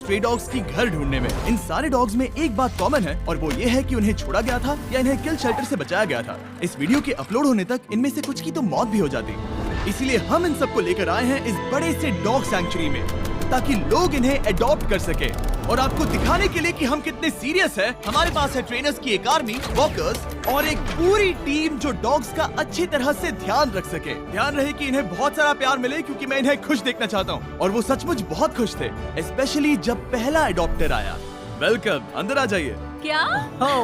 Stray dogs की घर ढूंढने में। इन सारे डॉग्स में एक बात कॉमन है और वो ये है कि उन्हें छोड़ा गया था या इन्हें किल शेल्टर से बचाया गया था। इस वीडियो के अपलोड होने तक इनमें से कुछ की तो मौत भी हो जाती, इसीलिए हम इन सबको लेकर आए हैं इस बड़े से डॉग सैंक्चुरी में, ताकि लोग इन्हें अडॉप्ट कर सके। और आपको दिखाने के लिए कि हम कितने सीरियस हैं, हमारे पास है ट्रेनर्स की एक आर्मी, वॉकर्स और एक पूरी टीम जो डॉग्स का अच्छी तरह से ध्यान रख सके। ध्यान रहे कि इन्हें बहुत सारा प्यार मिले, क्योंकि मैं इन्हें खुश देखना चाहता हूँ। और वो सचमुच बहुत खुश थे, स्पेशली जब पहला अडॉप्टर आया। वेलकम, अंदर आ जाइए। क्या?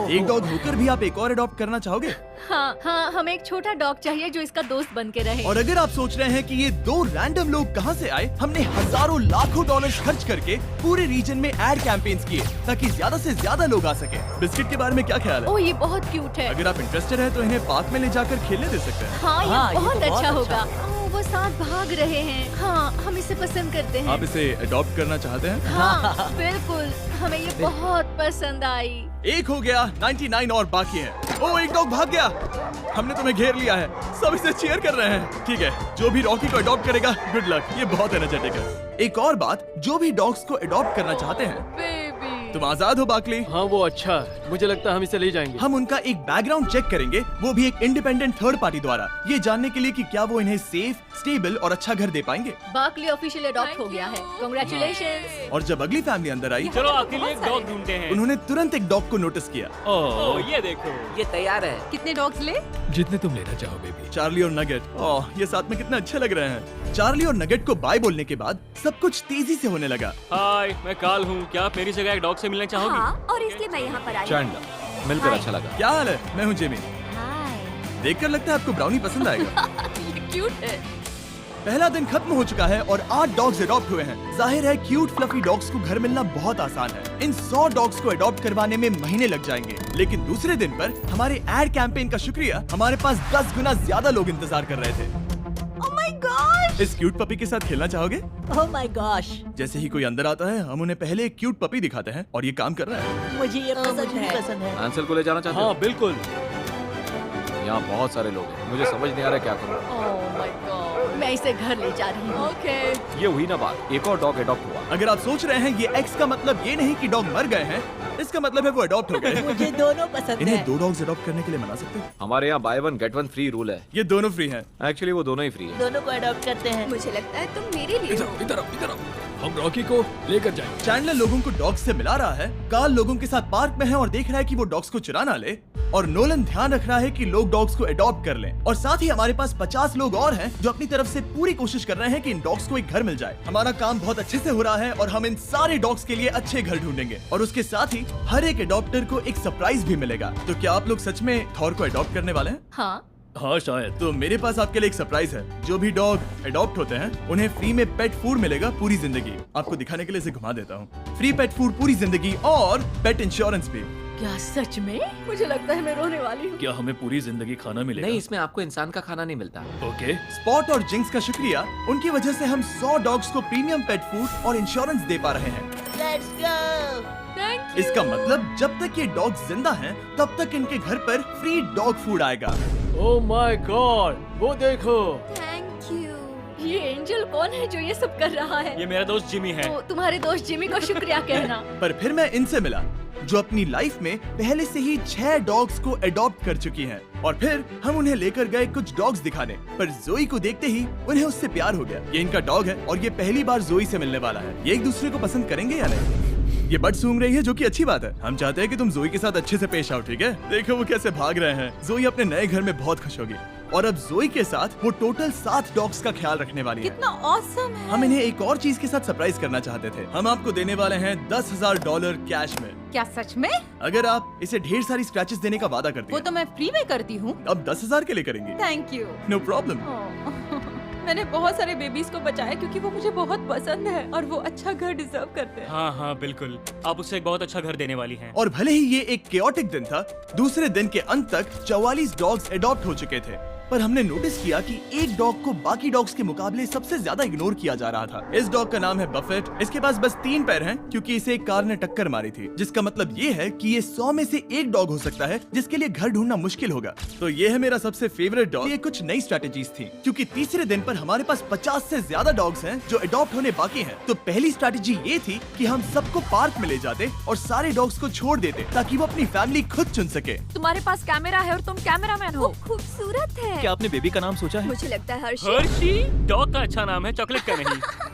एक डॉग होकर भी आप एक और अडॉप्ट करना चाहोगे? हाँ, हमें एक छोटा डॉग चाहिए जो इसका दोस्त बन के रहे। और अगर आप सोच रहे हैं कि ये दो रैंडम लोग कहाँ से आए, हमने हजारों लाखों डॉलर्स खर्च करके पूरे रीजन में एड कैंपेन्स किए ताकि ज्यादा से ज्यादा लोग आ सके। बिस्किट के बारे में क्या ख्याल है? ओह, ये बहुत क्यूट है। अगर आप इंटरेस्टेड हैं तो इन्हें पार्क में ले जाकर खेलने दे सकते हैं। हाँ, ये बहुत तो अच्छा होगा। वो साथ भाग रहे हैं। हाँ, हम इसे पसंद करते हैं। आप इसे अडॉप्ट करना चाहते हैं? हाँ, बिल्कुल, हमें ये बहुत पसंद आई। एक हो गया, 99 और बाकी हैं। ओह, एक डॉग भाग गया। हमने तुम्हें घेर लिया है, सब इसे चीयर कर रहे हैं। ठीक है, जो भी रॉकी को अडॉप्ट करेगा, गुड लक, ये बहुत एनर्जेटिक है। एक और बात, जो भी डॉग्स को अडॉप्ट करना चाहते हैं, बेबी, तुम आजाद हो बाकली। हाँ, वो अच्छा है। मुझे लगता है हम इसे ले जाएंगे। हम उनका एक बैकग्राउंड चेक करेंगे, वो भी एक इंडिपेंडेंट थर्ड पार्टी द्वारा, ये जानने के लिए कि क्या वो इन्हें सेफ, स्टेबल और अच्छा घर दे पाएंगे। बाकली ऑफिशियल अडॉप्ट हो गया है। कांग्रेचुलेशंस। और जब अगली फैमिली अंदर आई, चलो आपके लिए एक डॉग ढूंढते हैं। उन्होंने तुरंत एक डॉग को नोटिस किया। ओह, ये देखो। ये तैयार है। कितने डॉग्स ले? जितने तुम लेना चाहो बेबी। चार्ली और नगेट, ओह, ये साथ में कितना अच्छे लग रहे हैं। चार्ली और नगेट को बाय बोलने के बाद सब कुछ तेजी से होने लगा। हाय, मैं काल हूँ। क्या आप मेरी जगह एक डॉग से मिलना चाहोगी? हाँ, और इसलिए मैं यहाँ पर आई। चैंडलर, मिलकर अच्छा लगा। क्या हाल है? मैं हूँ जेमी। देखकर लगता है आपको ब्राउनी पसंद आएगा। ये क्यूट है। पहला दिन खत्म हो चुका है और 8 डॉग्स अडॉप्ट हुए हैं। जाहिर है क्यूट फ्लफी डॉग्स को घर मिलना बहुत आसान है। इन 100 डॉग्स को अडॉप्ट करवाने में महीने लग जाएंगे। लेकिन दूसरे दिन पर हमारे एड कैंपेन का शुक्रिया, हमारे पास 10 गुना ज्यादा लोग इंतजार कर रहे थे। Oh my gosh! इस क्यूट पपी के साथ खेलना चाहोगे? Oh my gosh! जैसे ही कोई अंदर आता है, हम उन्हें पहले एक क्यूट पपी दिखाते हैं और ये काम कर रहा है। मुझे ये पसंद है। आंसर को ले जाना चाहते हो? हाँ, बिल्कुल। यहाँ बहुत सारे लोग हैं, मुझे समझ नहीं आ रहा क्या करूँ। ओह माय गॉड, मैं इसे घर ले जा रही हूँ। ओके। ये हुई ना बात, एक और डॉग अडॉप्ट हुआ। अगर आप सोच रहे हैं ये एक्स का मतलब ये नहीं कि डॉग मर गए हैं, इसका मतलब है वो अडॉप्ट हो गए। मुझे दोनों पसंद इन्हें है। 2 डॉग्स अडॉप्ट करने के लिए मना सकते हैं? हमारे यहाँ by one get one free rule है। ये दोनों फ्री हैं। एक्चुअली वो दोनों ही फ्री है। दोनों को अडॉप्ट करते हैं। मुझे लगता है तुम मेरे लिए हो। इधर आओ। हम रॉकी को लेकर जाएंगे। चैंडलर लोगों को डॉग्स से मिला रहा है, कार्ल लोगों के साथ पार्क में है और देख रहा है कि वो डॉग्स को चुरा ना ले, और नोलन ध्यान रख रहा है कि लोग डॉग्स को अडॉप्ट कर लें। और साथ ही हमारे पास 50 लोग और हैं जो अपनी तरफ से पूरी कोशिश कर रहे हैं कि इन डॉग्स को एक घर मिल जाए। हमारा काम बहुत अच्छे से हो रहा है और हम इन सारे डॉग्स के लिए अच्छे घर ढूंढेंगे, और उसके साथ ही हर एक अडॉप्टर को एक सरप्राइज भी मिलेगा। तो क्या आप लोग सच में थॉर को अडॉप्ट करने वाले हैं? हाँ, हाँ शायद। तो मेरे पास आपके लिए एक सरप्राइज है। जो भी डॉग अडॉप्ट होते हैं उन्हें फ्री में पेट फूड मिलेगा पूरी जिंदगी। आपको दिखाने के लिए इसे घुमा देता हूँ। फ्री पेट फूड पूरी जिंदगी और पेट इंश्योरेंस भी। क्या सच में? मुझे लगता है मैं रोने वाली हूँ। क्या हमें पूरी जिंदगी खाना मिलेगा? नहीं, इसमें आपको इंसान का खाना नहीं मिलता। ओके। स्पॉट और जिंक्स का शुक्रिया, उनकी वजह से हम 100 डॉग्स को प्रीमियम पेट फूड और इंश्योरेंस दे पा रहे हैं। Let's go! Thank you. इसका मतलब जब तक ये डॉग्स जिंदा हैं, तब तक इनके घर पर फ्री डॉग फूड आएगा। ओह माय गॉड, वो देखो। Thank you. ये एंजल कौन है जो ये सब कर रहा है? ये मेरा दोस्त जिमी है। तो तुम्हारे दोस्त जिमी को शुक्रिया कहना। पर फिर मैं इनसे मिला जो अपनी लाइफ में पहले से ही 6 डॉग्स को अडॉप्ट कर चुकी हैं। और फिर हम उन्हें लेकर गए कुछ डॉग्स दिखाने, पर जोई को देखते ही उन्हें उससे प्यार हो गया। ये इनका डॉग है और ये पहली बार जोई से मिलने वाला है। ये एक दूसरे को पसंद करेंगे या नहीं? ये बट सूंघ रही है, जो कि अच्छी बात है। हम चाहते हैं कि तुम जोई के साथ अच्छे से पेश आओ, ठीक है? देखो वो कैसे भाग रहे हैं। जोई अपने नए घर में बहुत खुश होगी, और अब जोई के साथ वो टोटल 7 डॉग्स का ख्याल रखने वाली है। कितना ऑसम है। हम इन्हें एक और चीज के साथ सरप्राइज करना चाहते थे। हम आपको देने वाले हैं $10,000 कैश में। क्या सच में? अगर आप इसे ढेर सारी स्क्रैचेस देने का वादा करती वो हैं। तो मैं फ्री में करती हूँ। अब 10,000 के लिए करेंगे? Thank you. No problem. मैंने बहुत सारे बेबीज को बचाया क्योंकि वो मुझे बहुत पसंद है और वो अच्छा घर डिजर्व करते हैं। हाँ हाँ बिल्कुल, आप उसे एक बहुत अच्छा घर देने वाली हैं। और भले ही ये एक केओटिक दिन था, दूसरे दिन के अंत तक 44 डॉग्स अडॉप्ट हो चुके थे। पर हमने नोटिस किया कि एक डॉग को बाकी डॉग्स के मुकाबले सबसे ज्यादा इग्नोर किया जा रहा था। इस डॉग का नाम है बफेट। इसके पास बस 3 पैर हैं क्योंकि इसे एक कार ने टक्कर मारी थी, जिसका मतलब ये है कि ये 100 में से एक डॉग हो सकता है जिसके लिए घर ढूंढना मुश्किल होगा। तो ये है मेरा सबसे फेवरेट डॉग। ये कुछ नई स्ट्रैटेजीज थी क्योंकि तीसरे दिन पर हमारे पास 50 से ज्यादा डॉग्स हैं जो अडॉप्ट होने बाकी हैं। तो पहली स्ट्रैटेजी ये थी कि हम सबको पार्क में ले जाते और सारे डॉग्स को छोड़ देते ताकि वो अपनी फैमिली खुद चुन सके। तुम्हारे पास कैमरा है और तुम कैमरामैन हो। खूबसूरत है। क्या आपने बेबी का नाम सोचा है? मुझे लगता है हर्षी। हर्षी डॉग का अच्छा नाम है, चॉकलेट का नहीं।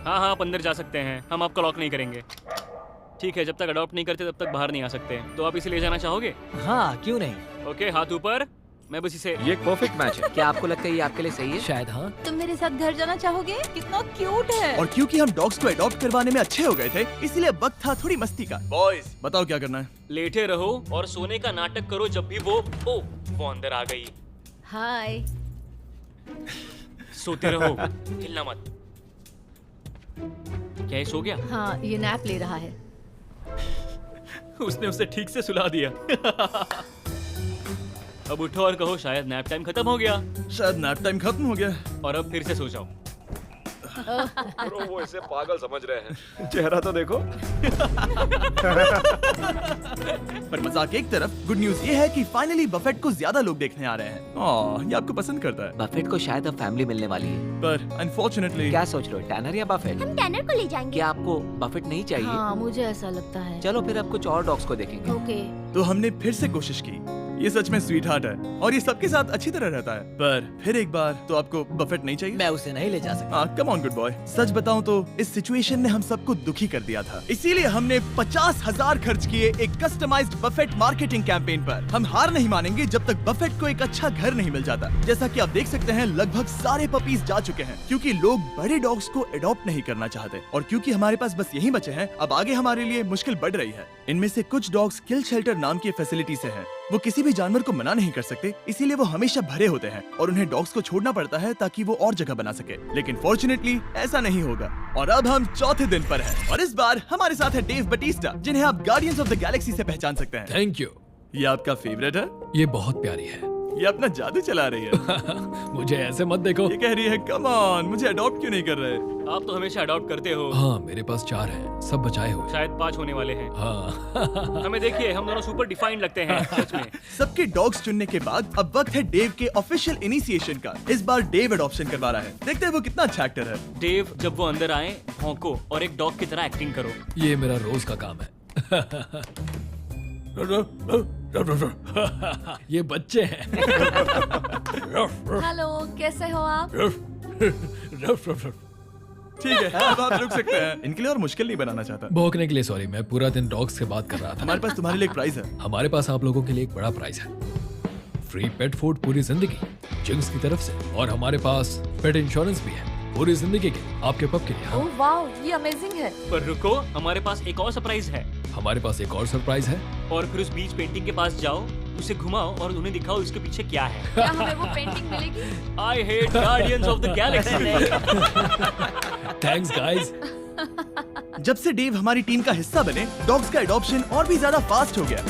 हाँ हाँ, आप अंदर जा सकते हैं, हम आपको लॉक नहीं करेंगे। ठीक है, जब तक अडॉप्ट नहीं करते तब तक बाहर नहीं आ सकते। तो आप इसे ले जाना चाहोगे? हाँ, क्यों नहीं? ओके, हाथ ऊपर। मैं बस इसे ये एक परफेक्ट मैच है। क्या आपको लगता है ये आपके लिए सही है? शायद हाँ। तुम मेरे साथ घर जाना चाहोगे? कितना क्यूट है। और क्योंकि हम डॉग्स को अडॉप्ट करवाने में अच्छे हो गए थे, इसलिए वक्त था थोड़ी मस्ती का। बॉयज बताओ क्या करना है? लेटे रहो और सोने का नाटक करो जब भी वो अंदर आ गई। हाय। सोते रहो, हिलना मत। क्या ये सो गया? हाँ, ये नैप ले रहा है। उसने उसे ठीक से सुला दिया। अब उठो और कहो शायद नैप टाइम खत्म हो गया। शायद नैप टाइम खत्म हो गया। और अब फिर से सो जाओ। ब्रो वो इसे पागल समझ रहे हैं। चेहरा तो देखो। पर मजाक एक तरफ, गुड न्यूज ये है कि फाइनली बफेट को ज्यादा लोग देखने आ रहे हैं। ये आपको पसंद करता है। बफेट को शायद अब फैमिली मिलने वाली है। पर अनफॉर्चुनेटली क्या सोच रहे हो, टैनर या बफेट? हम टैनर को ले जाएंगे। क्या आपको बफेट नहीं चाहिए? हाँ, मुझे ऐसा लगता है। चलो फिर अब कुछ और डॉग्स को देखेंगे। ओके। तो हमने फिर से कोशिश की। ये सच में स्वीट हार्ट है और ये सबके साथ अच्छी तरह रहता है। पर फिर एक बार तो आपको बफेट नहीं चाहिए? मैं उसे नहीं ले जा सकता। हाँ, कम ऑन गुड बॉय। सच बताऊं तो इस सिचुएशन ने हम सबको दुखी कर दिया था, इसीलिए हमने 50,000 खर्च किए एक कस्टमाइज्ड बफेट मार्केटिंग कैंपेन पर। हम हार नहीं मानेंगे जब तक बफेट को एक अच्छा घर नहीं मिल जाता। जैसा कि आप देख सकते हैं, लगभग सारे पपीज जा चुके हैं क्योंकि लोग बड़े डॉग्स को अडॉप्ट नहीं करना चाहते। और क्योंकि हमारे पास बस यही बचे हैं, अब आगे हमारे लिए मुश्किल बढ़ रही है। इनमें से कुछ डॉग्स किल शेल्टर नाम की फैसिलिटी से हैं। वो किसी भी जानवर को मना नहीं कर सकते, इसीलिए वो हमेशा भरे होते हैं और उन्हें डॉग्स को छोड़ना पड़ता है ताकि वो और जगह बना सके। लेकिन फॉर्चुनेटली ऐसा नहीं होगा। और अब हम चौथे दिन पर हैं और इस बार हमारे साथ है डेव बटिस्टा, जिन्हें आप गार्डियंस ऑफ द गैलेक्सी से पहचान सकते हैं। Thank you. ये आपका फेवरेट है? ये बहुत प्यारी है। ये अपना जादू चला रही है। मुझे ऐसे मत देखो। ये कह रही है कम ऑन, मुझे अडॉप्ट क्यों नहीं कर रहे? आप तो हमेशा अडॉप्ट करते हो। हाँ, मेरे पास 4 हैं, सब बचाए हुए। शायद 5 होने वाले हैं। हाँ। हमें देखिए, हम दोनों सुपर डिफाइंड लगते हैं सच में। सबके डॉग्स चुनने के बाद अब वक्त है डेव के ऑफिशियल इनिशिएशन का। इस बार डेव अडॉप्शन करवा रहा है। देखते हैं वो कितना अच्छा एक्टर है। डेव, जब वो अंदर आए, भौंको और एक डॉग की तरह एक्टिंग करो। ये मेरा रोज का काम है। ये बच्चे हैं। हेलो, कैसे हो आप? ठीक है, अब आप रुक सकते हैं। इनके लिए और मुश्किल नहीं बनाना चाहता। भौंकने के लिए सॉरी, मैं पूरा दिन डॉग्स से बात कर रहा था। हमारे पास तुम्हारे लिए एक प्राइज है। हमारे पास आप लोगों के लिए एक बड़ा प्राइज है। फ्री पेट फूड पूरी जिंदगी जिंक्स की तरफ से, और हमारे पास पेट इंश्योरेंस भी है पूरी जिंदगी के आपके पप के लिए। हाँ। ओह वाओ, ये अमेजिंग है। पर रुको, हमारे पास एक और सरप्राइज है। हमारे पास एक और सरप्राइज है। और फिर उस बीच पेंटिंग के पास जाओ, उसे घुमाओ और उन्हें दिखाओ इसके पीछे क्या है। क्या हमें वो पेंटिंग मिलेगी? I hate guardians of the Galaxy. Thanks guys. जब से डेव हमारी टीम का हिस्सा बने, डॉग्स का एडॉप्शन और भी ज्यादा फास्ट हो गया।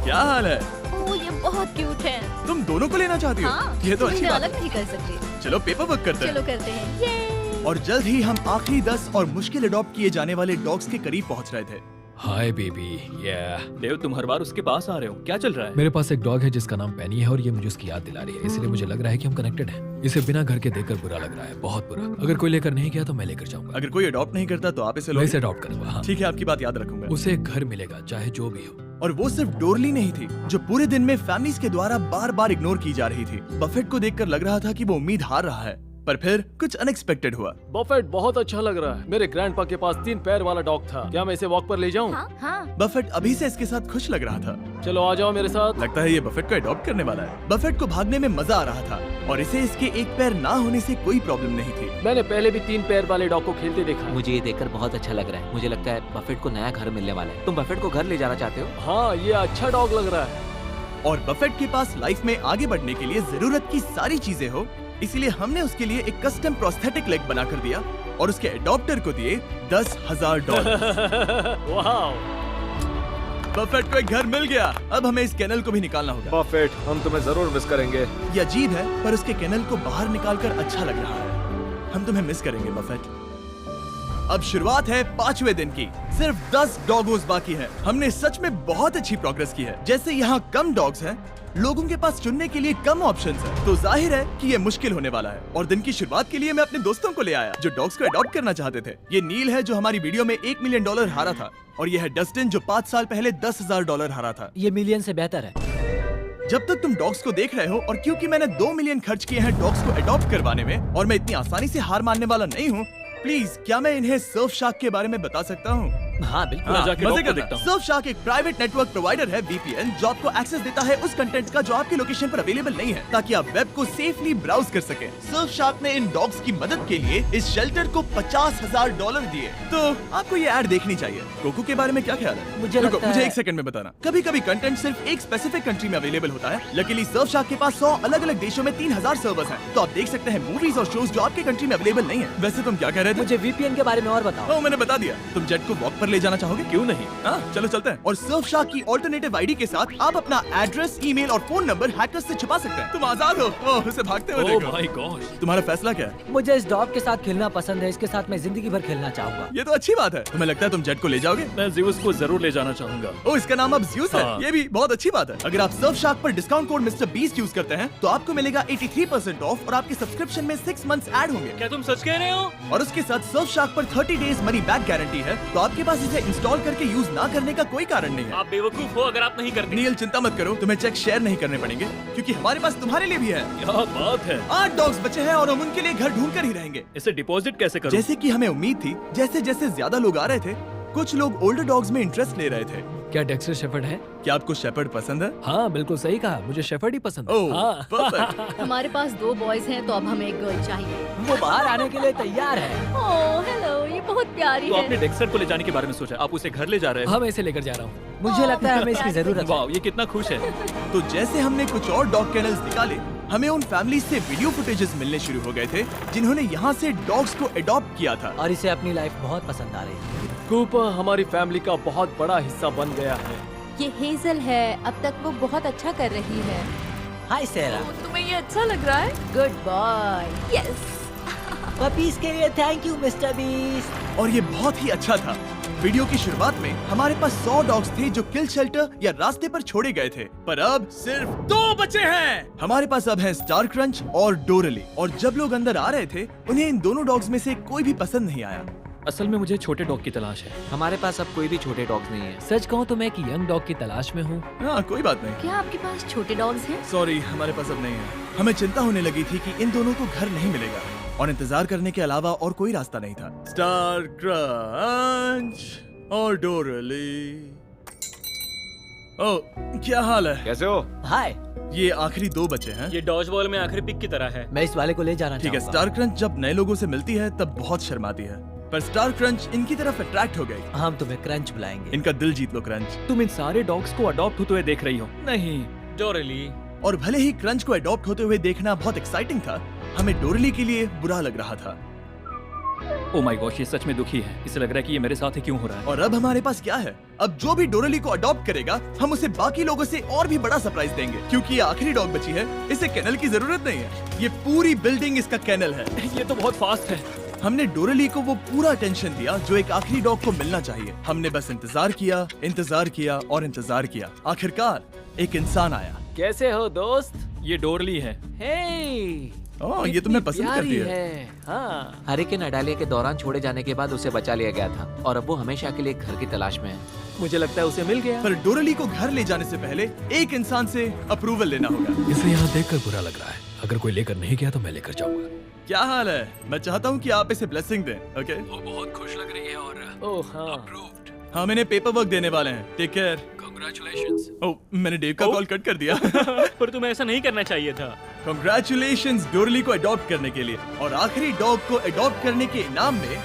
क्या हाल है? ओह, ये बहुत क्यूट है। तुम दोनों को लेना चाहती हो? हाँ, ये तो अच्छी इन्हें बात अलग है। नहीं कर सकते। चलो पेपर वर्क करते हैं। चलो करते हैं। ये और जल्द ही हम आखिरी 10 और मुश्किल अडॉप्ट किए जाने वाले डॉग्स के करीब पहुंच रहे थे। Hi baby. या देव, तुम हर बार उसके पास आ रहे हो, क्या चल रहा है? मेरे पास एक डॉग है जिसका नाम पेनी है और ये मुझे उसकी याद दिला रही है, इसलिए मुझे लग रहा है कि हम कनेक्टेड हैं। इसे बिना घर के देखकर बुरा लग रहा है, बहुत बुरा। अगर कोई लेकर नहीं गया तो मैं लेकर जाऊंगा। अगर कोई अडॉप्ट नहीं करता तो आप इसे मैं लो। इसे अडॉप्ट करूंगा। हाँ। ठीक है, आपकी बात याद रखूंगा। उसे एक घर मिलेगा, चाहे जो भी हो। और वो सिर्फ डोरली नहीं थी, जो पूरे दिन में फैमिलीज के द्वारा बार बार इग्नोर की जा रही थी। बफेट को देखकर लग रहा था कि वो उम्मीद हार रहा है, पर फिर कुछ अनएक्सपेक्टेड हुआ। बफेट बहुत अच्छा लग रहा है। मेरे ग्रैंडपा के पास 3 पैर वाला डॉग था। क्या मैं इसे वॉक पर ले जाऊं? हाँ हाँ। बफेट अभी से इसके साथ खुश लग रहा था। चलो आ जाओ मेरे साथ। लगता है ये बफेट को अडॉप्ट करने वाला है। बफेट को भागने में मजा आ रहा था और इसे इसके एक पैर ना होने से कोई प्रॉब्लम नहीं थी। मैंने पहले भी 3 पैर वाले डॉग को खेलते देखा है। मुझे ये देखकर बहुत अच्छा लग रहा है। मुझे लगता है बफेट को नया घर मिलने वाला है। तुम बफेट को घर ले जाना चाहते हो? हाँ, ये अच्छा डॉग लग रहा है। और बफेट के पास लाइफ में आगे बढ़ने के लिए जरूरत की सारी चीजें हो, इसीलिए हमने उसके लिए एक कस्टम प्रोस्थेटिक लेग बना कर दिया और उसके एडॉप्टर को दिए $10,000। वाह। बफेट को एक घर मिल गया। अब हमें इस केनल को भी निकालना होगा। बफेट, हम तुम्हें जरूर मिस करेंगे। ये अजीब है, पर उसके केनल को बाहर निकालकर अच्छा लग रहा है। हम तुम्हें मिस करेंगे बफेट। अब शुरुआत है 5वें दिन की। सिर्फ 10 डॉगोस बाकी है। हमने सच में बहुत अच्छी प्रोग्रेस की है। जैसे यहाँ कम डॉग्स हैं, लोगों के पास चुनने के लिए कम ऑप्शंस हैं, तो जाहिर है कि ये मुश्किल होने वाला है। और दिन की शुरुआत के लिए मैं अपने दोस्तों को ले आया जो डॉग्स को अडॉप्ट करना चाहते थे। ये नील है जो हमारी वीडियो में $1 मिलियन हारा था, और ये है डस्टिन जो 5 साल पहले $10,000 हारा था। ये मिलियन से बेहतर है। जब तक तुम डॉग्स को देख रहे हो, और क्योंकि मैंने 2 मिलियन खर्च किए हैं डॉग्स को अडॉप्ट करवाने में, और मैं इतनी आसानी से हार मानने वाला नहीं हूँ, प्लीज क्या मैं इन्हें सर्फ शार्क के बारे में बता सकता हूँ? हाँ बिल्कुल। मजे करना। सर्फ शार्क एक प्राइवेट नेटवर्क प्रोवाइडर है, VPN, जो आपको एक्सेस देता है उस कंटेंट का जो आपकी लोकेशन पर अवेलेबल नहीं है, ताकि आप वेब को सेफली ब्राउज कर सकें। सर्फ शार्क ने इन डॉग्स की मदद के लिए इस शेल्टर को $50,000 दिए। तो आपको ये ऐड देखनी चाहिए। कोको के बारे में क्या ख्याल है? मुझे लगता मुझे है- 1 सेकंड में बताना। कभी कभी कंटेंट सिर्फ एक स्पेसिफिक कंट्री में अवेलेबल होता है। लकीली सर्फ शार्क के पास 100 अलग अलग देशों में 3000 सर्वर्स हैं, तो आप देख सकते हैं मूवीज और शोज जो आपके कंट्री में अवेलेबल नहीं है। वैसे तुम क्या कह रहे थे? मुझे VPN के बारे में और बताओ। मैंने बता दिया। तुम जेट को वॉक पर ले जाना चाहोगे? क्यों नहीं? हाँ, चलो चलते हैं। और सर्फ शार्क की ऑल्टरनेटिव आईडी के साथ आप अपना एड्रेस, ईमेल और फोन नंबर हैकर्स से छुपा सकते हैं। तुम आजाद हो। ओह, उसे भागते हुए ओह देखो। My God. तुम्हारा फैसला क्या है? मुझे इस डॉग के साथ खेलना पसंद है। इसके साथ मैं जिंदगी भर खेलना चाहूंगा। ये तो अच्छी बात है। तुम्हें लगता है तुम जेट को ले जाओगे? मैं ज़्यूस को जरूर ले जाना चाहूंगा। ओ, इसका नाम अब ज़्यूस है। हाँ। ये भी बहुत अच्छी बात है। अगर आप सर्फ शार्क पर discount code mister beast use करते हैं, तो आपको मिलेगा 83% ऑफ, और आपके सब्सक्रिप्शन में 6 मंथ्स ऐड होंगे। क्या तुम सच कह रहे हो? और उसके साथ सर्फ शार्क पर 30 डेज मनी बैक गारंटी है, तो आपके पास इसे इंस्टॉल करके यूज ना करने का कोई कारण नहीं है। आप बेवकूफ हो अगर आप नहीं करते। नील, चिंता मत करो, तुम्हें चेक शेयर नहीं करने पड़ेंगे, क्योंकि हमारे पास तुम्हारे लिए भी है। क्या बात है। 8 डॉग्स बचे हैं, और हम उनके लिए घर ढूंढ कर ही रहेंगे। इसे डिपॉजिट कैसे करूं? जैसे कि हमें उम्मीद थी, जैसे जैसे ज्यादा लोग आ रहे थे, कुछ लोग ओल्डर डॉग्स में इंटरेस्ट ले रहे थे। क्या डेक्स्टर शेफर्ड है? क्या आपको शेपर्ड पसंद है? हाँ बिल्कुल सही कहा, मुझे शेफर्ड ही पसंद है। ओह, हाँ। perfect। हमारे पास 2 बॉयज हैं, तो अब हमें एक गर्ल चाहिए। वो बाहर आने के लिए तैयार है। ओह हेलो, ये बहुत प्यारी तो है। आपने डेक्स्टर को ले जाने के बारे में सोचा? आप उसे घर ले जा रहे हैं? हाँ मैं इसे लेकर जा रहा हूँ। मुझे लगता है हमें इसकी जरूरत है। वाह, ये कितना खुश है। तो जैसे हमने कुछ और डॉग कैनल्स निकाले, हमें उन फैमिली से वीडियो फुटेजेस मिलने शुरू हो गए थे जिन्होंने यहाँ से डॉग्स को अडॉप्ट किया था। और इसे अपनी लाइफ बहुत पसंद आ रही है। कूपर हमारी फैमिली का बहुत बड़ा हिस्सा बन गया है। ये हेजल है। अब तक वो बहुत अच्छा कर रही है। हाय सेरा। तुम्हें ये अच्छा लग रहा है? Good boy. यस। पपीज के लिए थैंक यू मिस्टर बीस्ट। और ये बहुत ही अच्छा था। वीडियो की शुरुआत में हमारे पास 100 डॉग्स थे जो किल शेल्टर या रास्ते पर छोड़े गए थे, पर अब सिर्फ 2 बचे हैं। हमारे पास अब है स्टार क्रंच और डोरली, और जब लोग अंदर आ रहे थे, उन्हें इन दोनों डॉग्स में से कोई भी पसंद नहीं आया। असल में मुझे छोटे डॉग की तलाश है। हमारे पास अब कोई भी छोटे डॉग्स नहीं है। सच कहूँ तो मैं एक यंग डॉग की तलाश में हूँ। हाँ, कोई बात नहीं। क्या आपके पास छोटे डॉग्स हैं? सॉरी, हमारे पास अब नहीं है। हमें चिंता होने लगी थी कि इन दोनों को घर नहीं मिलेगा, और इंतजार करने के अलावा और कोई रास्ता नहीं था। स्टार क्रंच और डोरली। ओ, क्या हाल है? कैसे हो? हाय। ये आखिरी 2 बचे हैं। ये डॉज बॉल में आखिरी पिक की तरह है। मैं इस वाले को ले जाना ठीक है। चाहूंगा। स्टार क्रंच जब नए लोगों से मिलती है तब बहुत शर्माती है, पर स्टार क्रंच इनकी तरफ अट्रैक्ट हो गई। हम तुम्हें क्रंच बुलाएंगे। इनका दिल जीत लो क्रंच। तुम इन सारे डॉग्स को अडॉप्ट होते हुए देख रही हो? नहीं। डोरली। और भले ही क्रंच को अडॉप्ट होते हुए देखना बहुत एक्साइटिंग था, हमें डोरली के लिए बुरा लग रहा था। ओ माय गॉश, ये सच में दुखी है। इसे लग रहा है कि ये मेरे साथ ही क्यों हो रहा है। और अब हमारे पास क्या है? अब जो भी डोरली को अडॉप्ट करेगा, हम उसे बाकी लोगों से और भी बड़ा सरप्राइज देंगे, क्योंकि ये आखिरी डॉग बची है। इसे केनल की जरूरत नहीं है। ये पूरी बिल्डिंग इसका केनल है। ये तो बहुत फास्ट है। हमने डोरली को वो पूरा अटेंशन दिया जो एक आखिरी डॉग को मिलना चाहिए। हमने बस इंतजार किया, इंतजार किया और इंतजार किया। आखिरकार एक इंसान आया। कैसे हो दोस्त? ये डोरली है। हे ओह, ये तुम्हें पसंद करती है। हाँ। हरिकेन अडालिया के दौरान छोड़े जाने के बाद उसे बचा लिया गया था, और अब वो हमेशा के लिए एक घर की तलाश में है। मुझे लगता है उसे मिल गया। पर डोरली को घर ले जाने से पहले एक इंसान से अप्रूवल लेना होगा। इसे यहाँ देखकर बुरा लग रहा है। अगर कोई लेकर नहीं गया तो मैं लेकर जाऊंगा। क्या हाल है? मैं चाहता हूँ कि आप इसे ब्लेसिंग दें। ओके? वो बहुत खुश लग रही है और ओह हाँ। अप्रूव्ड। हम इन्हें पेपर वर्क देने वाले हैं। Take care. कांग्रेचुलेशंस। ओह, मैंने डेव का कॉल कट कर दिया। पर तुम्हें ऐसा नहीं करना चाहिए था। कांग्रेचुलेशंस डोरली को अडॉप्ट करने के लिए, और आखिरी डॉग को अडॉप्ट करने के इनाम में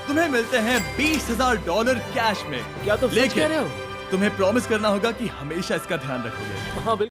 तुम्हें मिलते हैं $20,000 कैश में। क्या तुम सच लेकिन कह रहे हो? तुम्हें प्रॉमिस करना होगा कि हमेशा इसका ध्यान रखोगे। हाँ बिल्कुल।